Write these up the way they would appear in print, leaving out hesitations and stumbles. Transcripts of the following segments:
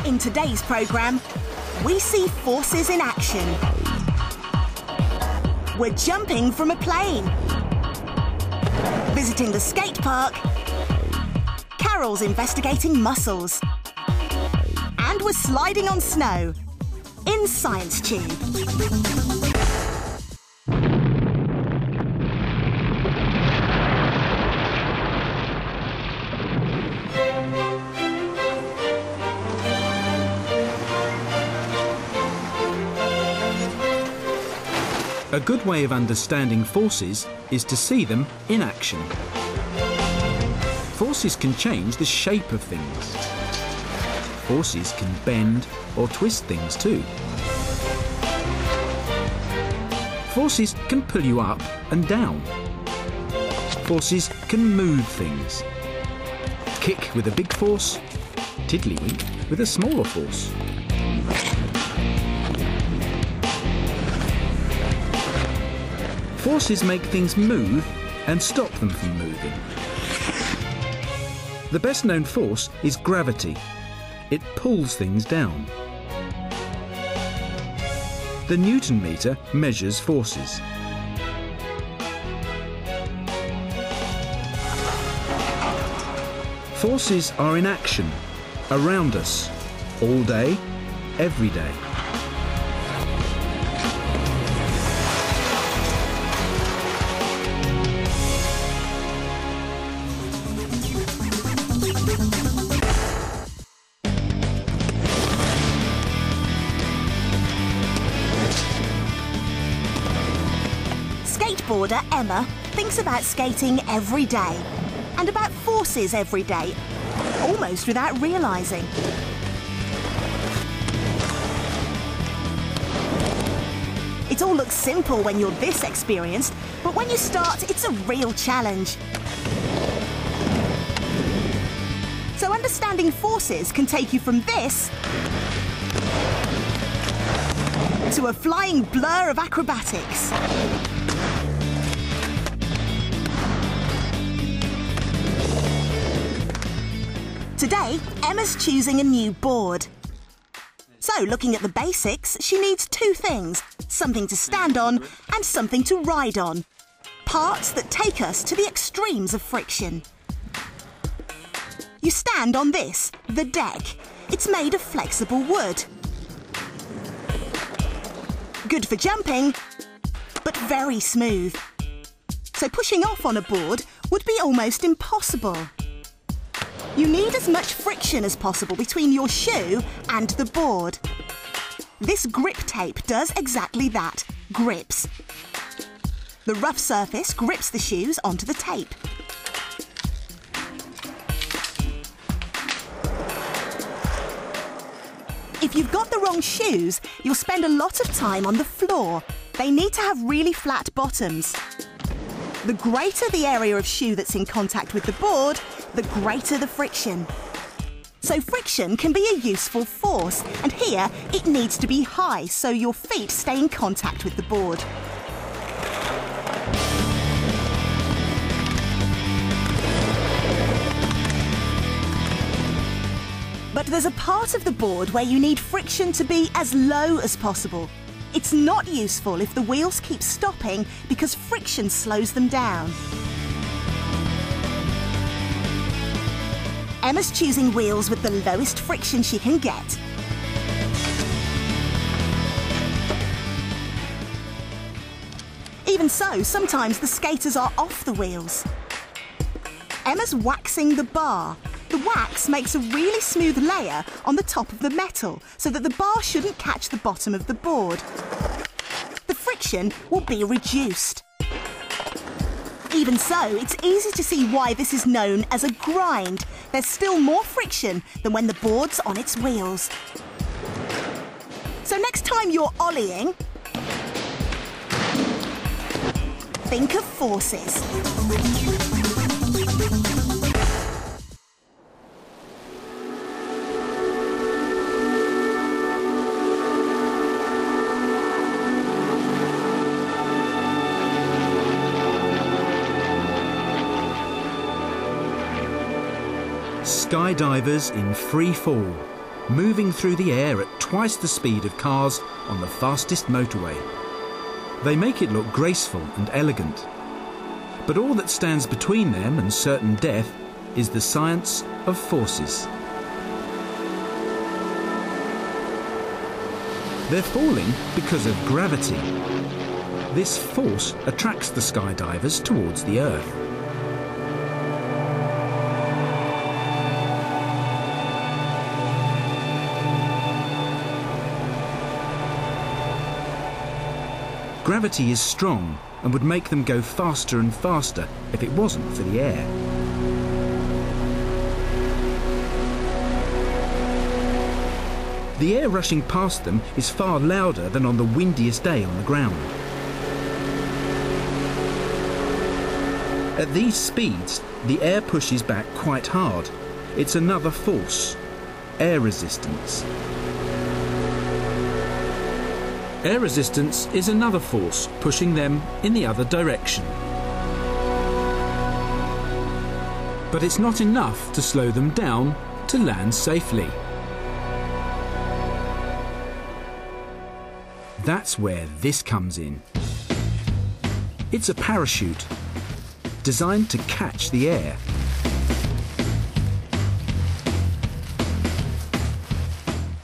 In today's programme, we see forces in action. We're jumping from a plane, visiting the skate park, Carol's investigating muscles, and we're sliding on snow in Science Tube. A good way of understanding forces is to see them in action. Forces can change the shape of things. Forces can bend or twist things too. Forces can pull you up and down. Forces can move things. Kick with a big force, tiddlywink with a smaller force. Forces make things move and stop them from moving. The best known force is gravity. It pulls things down. The Newton meter measures forces. Forces are in action, around us, all day, every day. Skateboarder Emma thinks about skating every day and about forces every day, almost without realising. It all looks simple when you're this experienced, but when you start, it's a real challenge. So understanding forces can take you from this to a flying blur of acrobatics. Today, Emma's choosing a new board. So, looking at the basics, she needs two things: something to stand on and something to ride on. Parts that take us to the extremes of friction. You stand on this, the deck. It's made of flexible wood. Good for jumping, but very smooth. So pushing off on a board would be almost impossible. You need as much friction as possible between your shoe and the board. This grip tape does exactly that, grips. The rough surface grips the shoes onto the tape. If you've got the wrong shoes, you'll spend a lot of time on the floor. They need to have really flat bottoms. The greater the area of shoe that's in contact with the board, the greater the friction. So friction can be a useful force, and here it needs to be high so your feet stay in contact with the board. But there's a part of the board where you need friction to be as low as possible. It's not useful if the wheels keep stopping because friction slows them down. Emma's choosing wheels with the lowest friction she can get. Even so, sometimes the skaters are off the wheels. Emma's waxing the bar. The wax makes a really smooth layer on the top of the metal so that the bar shouldn't catch the bottom of the board. The friction will be reduced. Even so, it's easy to see why this is known as a grind. There's still more friction than when the board's on its wheels. So next time you're ollieing, think of forces. Skydivers in free fall. moving through the air at twice the speed of cars on the fastest motorway. They make it look graceful and elegant. But all that stands between them and certain death is the science of forces. They're falling because of gravity. This force attracts the skydivers towards the Earth. Gravity is strong and would make them go faster and faster if it wasn't for the air. The air rushing past them is far louder than on the windiest day on the ground. At these speeds, the air pushes back quite hard. It's another force, air resistance. Air resistance is another force pushing them in the other direction. But it's not enough to slow them down to land safely. That's where this comes in. It's a parachute designed to catch the air.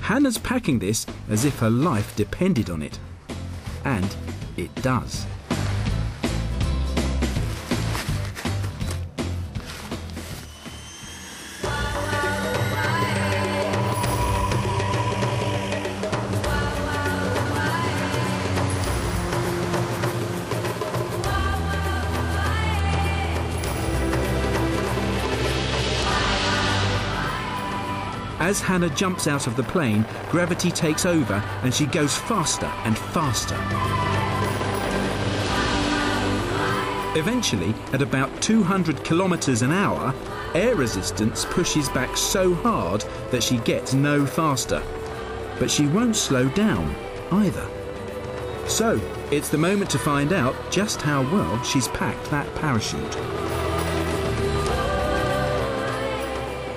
Hannah's packing this as if her life depended on it. And it does. As Hannah jumps out of the plane, gravity takes over and she goes faster and faster. Eventually, at about 200 kilometers an hour, air resistance pushes back so hard that she gets no faster. But she won't slow down either. So, it's the moment to find out just how well she's packed that parachute.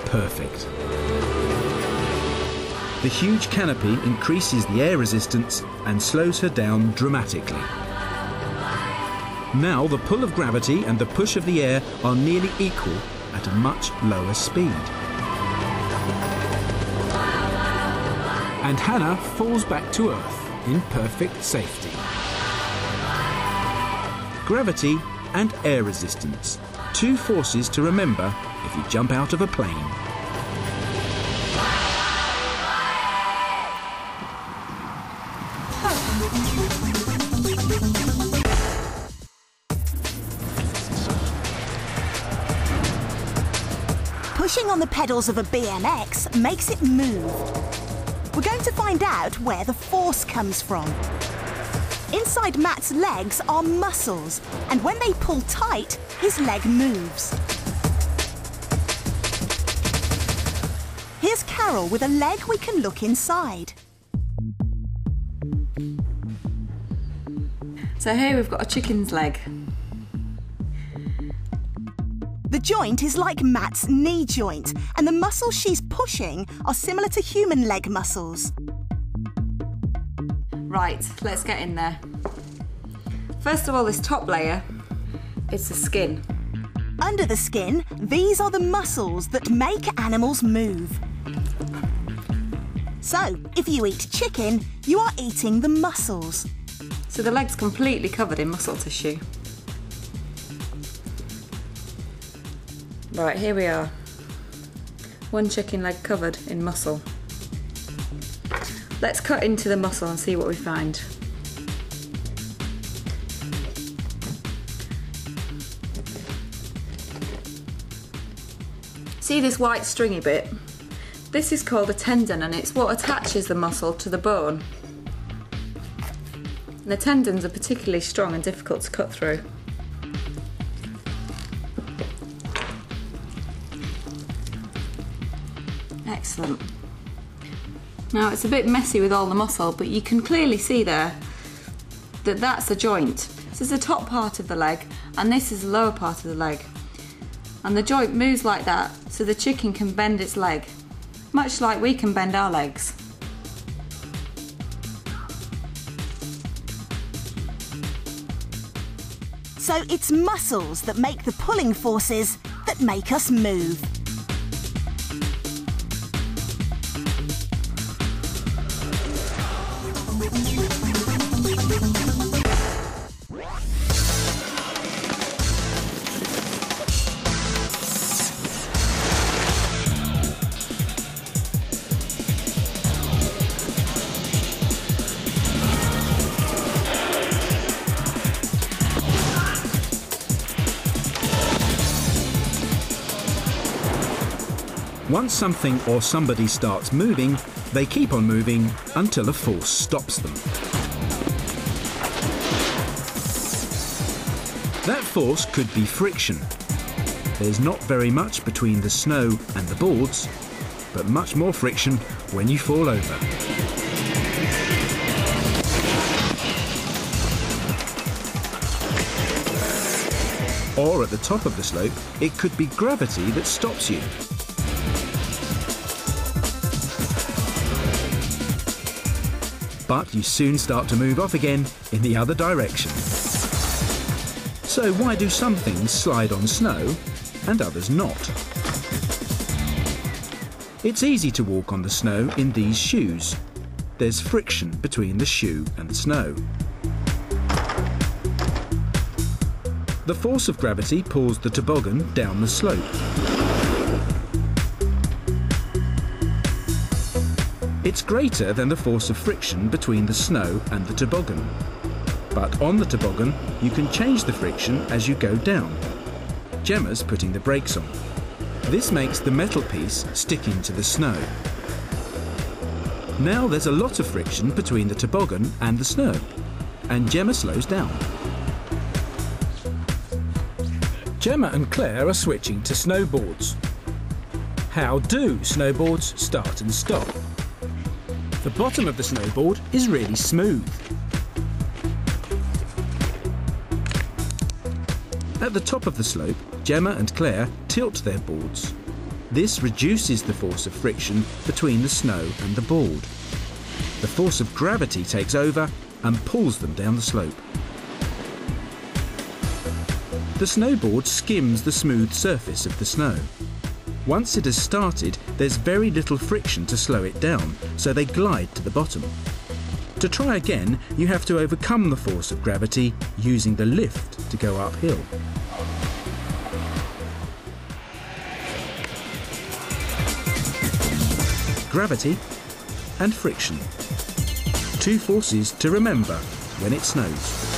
Perfect. The huge canopy increases the air resistance and slows her down dramatically. Now the pull of gravity and the push of the air are nearly equal at a much lower speed. And Hannah falls back to Earth in perfect safety. Gravity and air resistance, two forces to remember if you jump out of a plane. Pushing on the pedals of a BMX makes it move. We're going to find out where the force comes from. Inside Matt's legs are muscles, and when they pull tight, his leg moves. Here's Carol with a leg we can look inside. So here we've got a chicken's leg. The joint is like Matt's knee joint, and the muscles she's pushing are similar to human leg muscles. Right, let's get in there. First of all, this top layer is the skin. Under the skin, these are the muscles that make animals move. So, if you eat chicken, you are eating the muscles. So the leg's completely covered in muscle tissue. Right, here we are. One chicken leg covered in muscle. Let's cut into the muscle and see what we find. See this white stringy bit? This is called a tendon, and it's what attaches the muscle to the bone. And the tendons are particularly strong and difficult to cut through. Excellent. Now it's a bit messy with all the muscle, but you can clearly see there that that's a joint. This is the top part of the leg, and this is the lower part of the leg. And the joint moves like that so the chicken can bend its leg. much like we can bend our legs. So it's muscles that make the pulling forces that make us move. Once something or somebody starts moving, they keep on moving until a force stops them. That force could be friction. There's not very much between the snow and the boards, but much more friction when you fall over. Or at the top of the slope, it could be gravity that stops you. But you soon start to move off again in the other direction. So why do some things slide on snow and others not? It's easy to walk on the snow in these shoes. There's friction between the shoe and the snow. The force of gravity pulls the toboggan down the slope. It's greater than the force of friction between the snow and the toboggan. But on the toboggan, you can change the friction as you go down. Gemma's putting the brakes on. This makes the metal piece stick into the snow. Now there's a lot of friction between the toboggan and the snow, and Gemma slows down. Gemma and Claire are switching to snowboards. How do snowboards start and stop? The bottom of the snowboard is really smooth. At the top of the slope, Gemma and Claire tilt their boards. This reduces the force of friction between the snow and the board. The force of gravity takes over and pulls them down the slope. The snowboard skims the smooth surface of the snow. Once it has started, there's very little friction to slow it down, so they glide to the bottom. To try again, you have to overcome the force of gravity using the lift to go uphill. Gravity and friction. Two forces to remember when it snows.